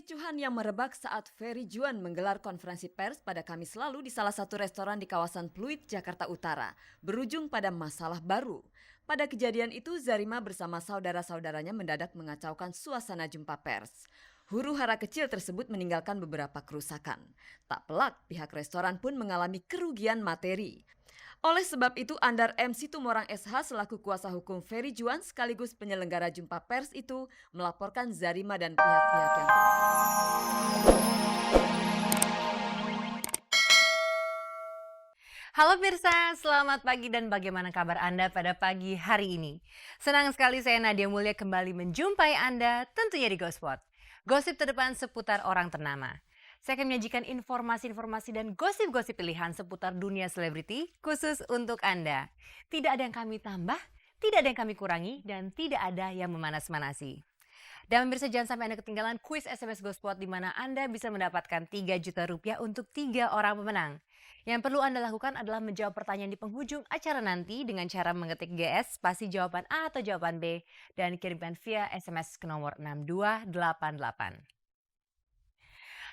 Kericuhan yang merebak saat Ferry Juan menggelar konferensi pers pada Kamis lalu di salah satu restoran di kawasan Pluit, Jakarta Utara, berujung pada masalah baru. Pada kejadian itu, Zarima bersama saudara-saudaranya mendadak mengacaukan suasana jumpa pers. Huru-hara kecil tersebut meninggalkan beberapa kerusakan. Tak pelak, pihak restoran pun mengalami kerugian materi. Oleh sebab itu, Andar M. Situmorang SH selaku kuasa hukum Ferry Juan sekaligus penyelenggara jumpa pers itu melaporkan Zarima dan pihak-pihak yang Halo Pirsa, selamat pagi dan bagaimana kabar Anda pada pagi hari ini? Senang sekali saya Nadia Mulya kembali menjumpai Anda tentunya di Gospot. Gosip terdepan seputar orang ternama. Saya akan menyajikan informasi-informasi dan gosip-gosip pilihan seputar dunia selebriti khusus untuk Anda. Tidak ada yang kami tambah, tidak ada yang kami kurangi, dan tidak ada yang memanas-manasi. Dan pemirsa jangan sampai Anda ketinggalan kuis SMS Gospot di mana Anda bisa mendapatkan 3 juta rupiah untuk 3 orang pemenang. Yang perlu Anda lakukan adalah menjawab pertanyaan di penghujung acara nanti dengan cara mengetik GS, spasi jawaban A atau jawaban B, dan kirimkan via SMS ke nomor 6288.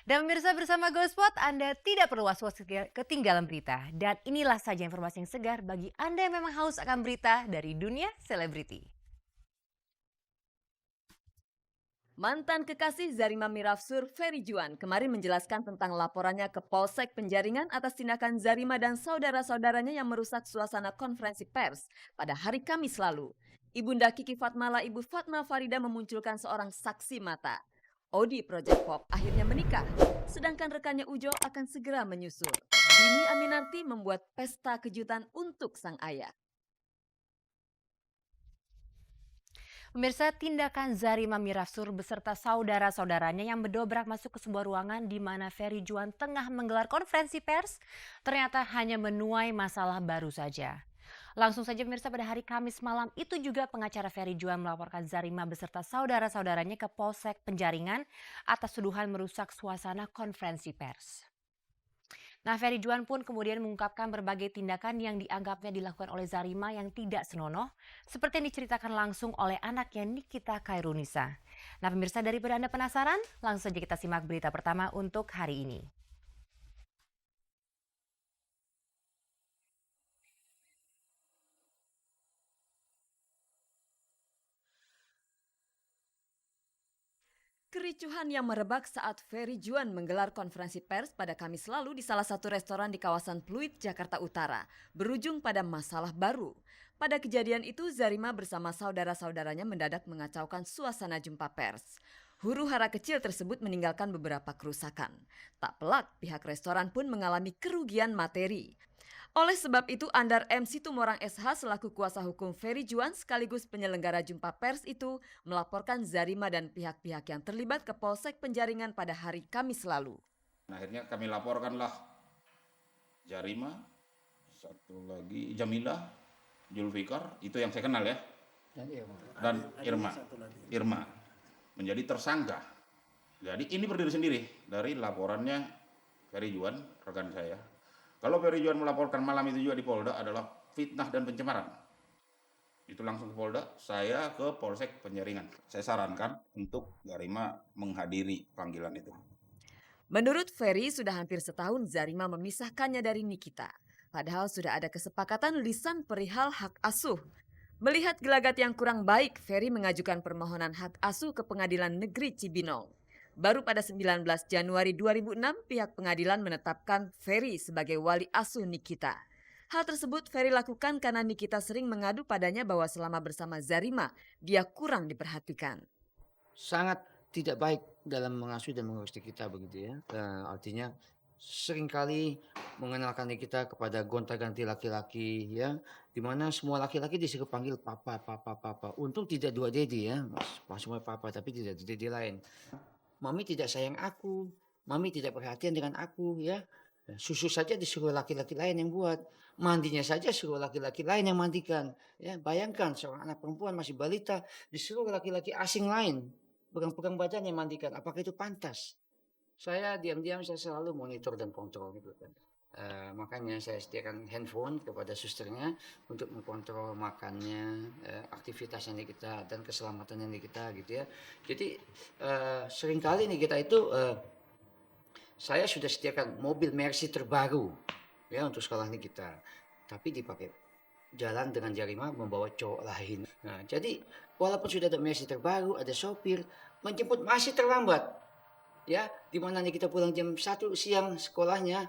Dan pemirsa bersama Gospot, Anda tidak perlu was-was ketinggalan berita. Dan inilah saja informasi yang segar bagi Anda yang memang haus akan berita dari dunia selebriti. Mantan kekasih Zarima Mirafsur, Ferry Juan, kemarin menjelaskan tentang laporannya ke Polsek Penjaringan atas tindakan Zarima dan saudara-saudaranya yang merusak suasana konferensi pers pada hari Kamis lalu. Ibunda Kiki Fatmala, Ibu Fatma Farida memunculkan seorang saksi mata. Odi Project Pop akhirnya menikah, sedangkan rekannya Ujo akan segera menyusul. Dini Aminarti membuat pesta kejutan untuk sang ayah. Pemirsa, tindakan Zarima Mirafsur beserta saudara-saudaranya yang mendobrak masuk ke sebuah ruangan di mana Ferry Juan tengah menggelar konferensi pers ternyata hanya menuai masalah baru saja. Langsung saja pemirsa, pada hari Kamis malam itu juga pengacara Ferry Juan melaporkan Zarima beserta saudara-saudaranya ke Polsek Penjaringan atas tuduhan merusak suasana konferensi pers. Nah, Ferry Juan pun kemudian mengungkapkan berbagai tindakan yang dianggapnya dilakukan oleh Zarima yang tidak senonoh, seperti yang diceritakan langsung oleh anaknya Nikita Khairunisa. Nah, pemirsa, daripada Anda penasaran, langsung saja kita simak berita pertama untuk hari ini. Kericuhan yang merebak saat Ferry Juan menggelar konferensi pers pada Kamis lalu di salah satu restoran di kawasan Pluit, Jakarta Utara, berujung pada masalah baru. Pada kejadian itu, Zarima bersama saudara-saudaranya mendadak mengacaukan suasana jumpa pers. Huru-hara kecil tersebut meninggalkan beberapa kerusakan. Tak pelak, pihak restoran pun mengalami kerugian materi. Oleh sebab itu, Andar M. Situmorang SH selaku kuasa hukum Ferry Juan sekaligus penyelenggara jumpa pers itu melaporkan Zarima dan pihak-pihak yang terlibat ke Polsek Penjaringan pada hari Kamis lalu. Akhirnya kami laporkanlah Zarima, satu lagi Jamilah, Julfikar, itu yang saya kenal ya, dan Irma menjadi tersangka. Jadi ini berdiri sendiri dari laporannya Ferry Juan, rekan saya. Kalau Ferry Juan melaporkan malam itu juga di Polda adalah fitnah dan pencemaran. Itu langsung ke Polda, saya ke Polsek Penjaringan. Saya sarankan untuk Zarima menghadiri panggilan itu. Menurut Ferry, sudah hampir setahun Zarima memisahkannya dari Nikita. Padahal sudah ada kesepakatan lisan perihal hak asuh. Melihat gelagat yang kurang baik, Ferry mengajukan permohonan hak asuh ke Pengadilan Negeri Cibinong. Baru pada 19 Januari 2006, pihak pengadilan menetapkan Ferry sebagai wali asuh Nikita. Hal tersebut Ferry lakukan karena Nikita sering mengadu padanya bahwa selama bersama Zarima, dia kurang diperhatikan. Sangat tidak baik dalam mengasuh dan mengurus kita begitu ya. Artinya seringkali mengenalkan kita kepada gonta-ganti laki-laki ya, di mana semua laki-laki disuruh panggil papa, papa, papa. Untung tidak dua dedi ya, mas semua papa tapi tidak dedi lain. Mami tidak sayang aku, mami tidak perhatian dengan aku ya. Susu saja disuruh laki-laki lain yang buat, mandinya saja suruh laki-laki lain yang mandikan. Ya, bayangkan seorang anak perempuan masih balita disuruh laki-laki asing lain pegang-pegang badannya mandikan. Apakah itu pantas? Saya diam-diam saya selalu monitor dan kontrol gitu kan. Makanya saya sediakan handphone kepada susternya untuk mengkontrol makannya, aktivitasnya Nikita dan keselamatannya Nikita gitu ya. Jadi seringkali Nikita itu saya sudah sediakan mobil Mercy terbaru ya untuk sekolah Nikita, tapi dipakai jalan dengan Zarima membawa cowok lain. Nah, jadi walaupun sudah ada Mercy terbaru, ada sopir, menjemput masih terlambat. Ya, di mana Nikita pulang jam 1 siang sekolahnya,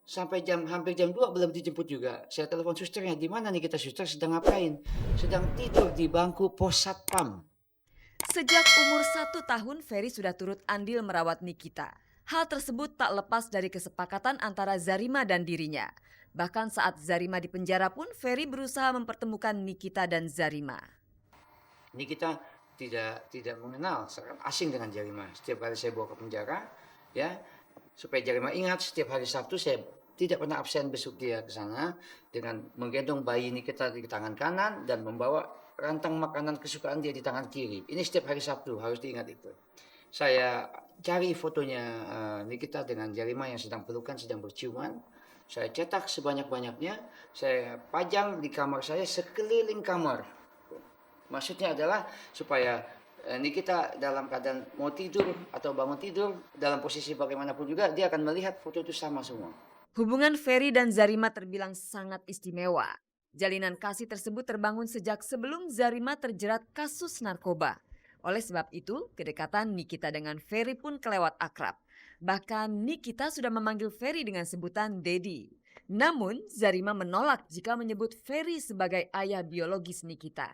sampai hampir jam 2 belum dijemput juga. Saya telepon susternya, di mana nih kita suster sedang ngapain? Sedang tidur di bangku pos satpam. Sejak umur 1 tahun, Ferry sudah turut andil merawat Nikita. Hal tersebut tak lepas dari kesepakatan antara Zarima dan dirinya. Bahkan saat Zarima di penjara pun, Ferry berusaha mempertemukan Nikita dan Zarima. Nikita tidak mengenal, asing dengan Zarima. Setiap kali saya bawa ke penjara, ya, supaya Zarima ingat setiap hari Sabtu saya tidak pernah absen besok dia ke sana dengan menggendong bayi Nikita di tangan kanan dan membawa rantang makanan kesukaan dia di tangan kiri. Ini setiap hari Sabtu, harus diingat itu. Saya cari fotonya Nikita dengan Zarima yang sedang pelukan, sedang berciuman. Saya cetak sebanyak-banyaknya, saya pajang di kamar saya sekeliling kamar. Maksudnya adalah supaya Nikita dalam keadaan mau tidur atau bangun tidur, dalam posisi bagaimanapun juga, dia akan melihat foto itu sama semua. Hubungan Ferry dan Zarima terbilang sangat istimewa. Jalinan kasih tersebut terbangun sejak sebelum Zarima terjerat kasus narkoba. Oleh sebab itu, kedekatan Nikita dengan Ferry pun kelewat akrab. Bahkan Nikita sudah memanggil Ferry dengan sebutan Dedi. Namun, Zarima menolak jika menyebut Ferry sebagai ayah biologis Nikita.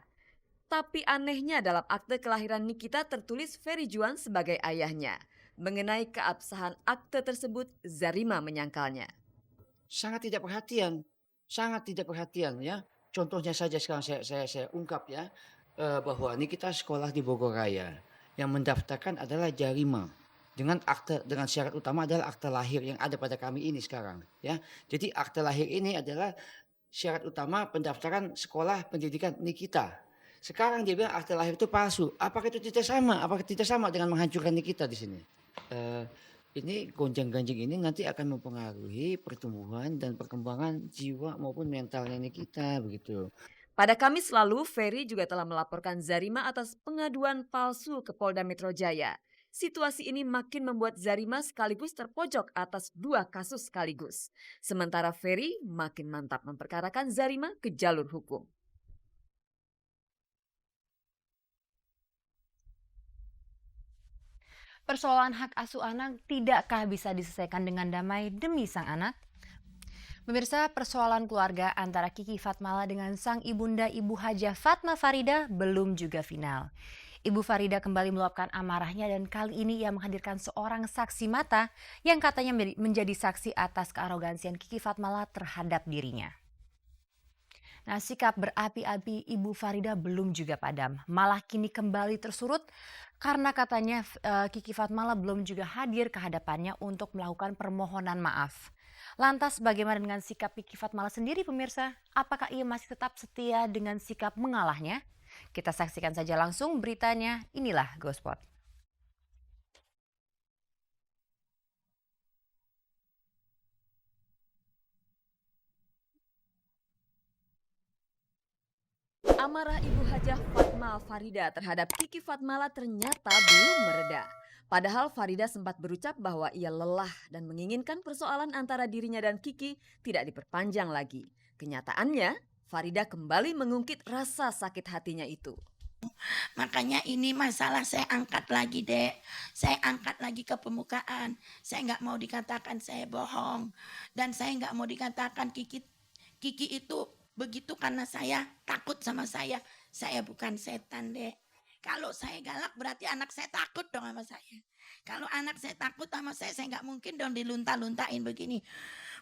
Tapi anehnya dalam akte kelahiran Nikita tertulis Ferry Juan sebagai ayahnya. Mengenai keabsahan akte tersebut, Zarima menyangkalnya. Sangat tidak perhatian ya. Contohnya saja sekarang saya ungkap ya, bahwa Nikita sekolah di Bogor Raya. Yang mendaftarkan adalah Zarima. Dengan syarat utama adalah akte lahir yang ada pada kami ini sekarang ya. Jadi akte lahir ini adalah syarat utama pendaftaran sekolah pendidikan Nikita. Sekarang dia bilang akte lahir itu palsu. Apakah itu tidak sama? Apakah tidak sama dengan menghancurkan Nikita di sini? Ini gonjang-ganjing ini nanti akan mempengaruhi pertumbuhan dan perkembangan jiwa maupun mentalnya Nikita begitu. Pada Kamis lalu, Ferry juga telah melaporkan Zarima atas pengaduan palsu ke Polda Metro Jaya. Situasi ini makin membuat Zarima sekaligus terpojok atas 2 kasus sekaligus. Sementara Ferry makin mantap memperkarakan Zarima ke jalur hukum. Persoalan hak asuh anak tidakkah bisa diselesaikan dengan damai demi sang anak? Pemirsa, persoalan keluarga antara Kiki Fatmala dengan sang ibunda Ibu Hajah Fatma Farida belum juga final. Ibu Farida kembali meluapkan amarahnya dan kali ini ia menghadirkan seorang saksi mata yang katanya menjadi saksi atas kearogansian Kiki Fatmala terhadap dirinya. Nah, sikap berapi-api Ibu Farida belum juga padam, malah kini kembali tersurut karena katanya Kiki Fatmala belum juga hadir ke hadapannya untuk melakukan permohonan maaf. Lantas bagaimana dengan sikap Kiki Fatmala sendiri pemirsa? Apakah ia masih tetap setia dengan sikap mengalahnya? Kita saksikan saja langsung beritanya, inilah GoSpot. Amarah Ibu Hajah Fatma Farida terhadap Kiki Fatmala ternyata belum mereda. Padahal Farida sempat berucap bahwa ia lelah dan menginginkan persoalan antara dirinya dan Kiki tidak diperpanjang lagi. Kenyataannya, Farida kembali mengungkit rasa sakit hatinya itu. Makanya ini masalah saya angkat lagi, Dek. Saya angkat lagi ke permukaan. Saya nggak mau dikatakan saya bohong. Dan saya nggak mau dikatakan Kiki itu begitu karena saya takut sama saya. Saya bukan setan, Dek. Kalau saya galak berarti anak saya takut dong sama saya. Kalau anak saya takut sama saya nggak mungkin dong dilunta-luntain begini.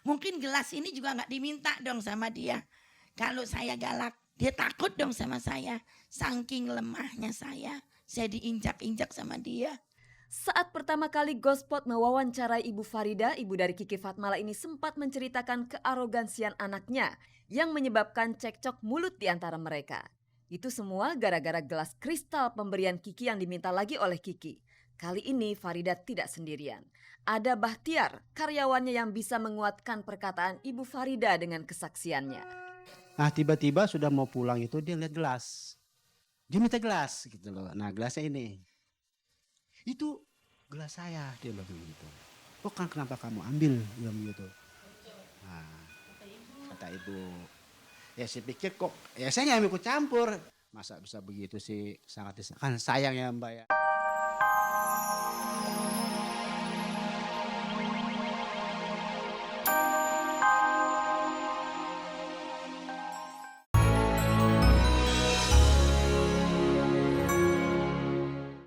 Mungkin gelas ini juga nggak diminta dong sama dia. Kalau saya galak, dia takut dong sama saya. Saking lemahnya saya diinjak-injak sama dia. Saat pertama kali GoSpot mewawancarai Ibu Farida, ibu dari Kiki Fatmala ini sempat menceritakan kearogansian anaknya yang menyebabkan cekcok mulut di antara mereka. Itu semua gara-gara gelas kristal pemberian Kiki yang diminta lagi oleh Kiki. Kali ini Farida tidak sendirian. Ada Bahtiar, karyawannya yang bisa menguatkan perkataan Ibu Farida dengan kesaksiannya. Nah tiba-tiba sudah mau pulang itu dia lihat gelas. Dia minta gelas gitu loh. Nah gelasnya ini. Itu gelas saya, dia bilang gitu. Oh kan kenapa kamu ambil, bilang gitu. Nah, kata ibu. Ya saya pikir kok, ya saya nggak ikut campur. Masa bisa begitu sih, sangat kan sayang ya Mbak ya.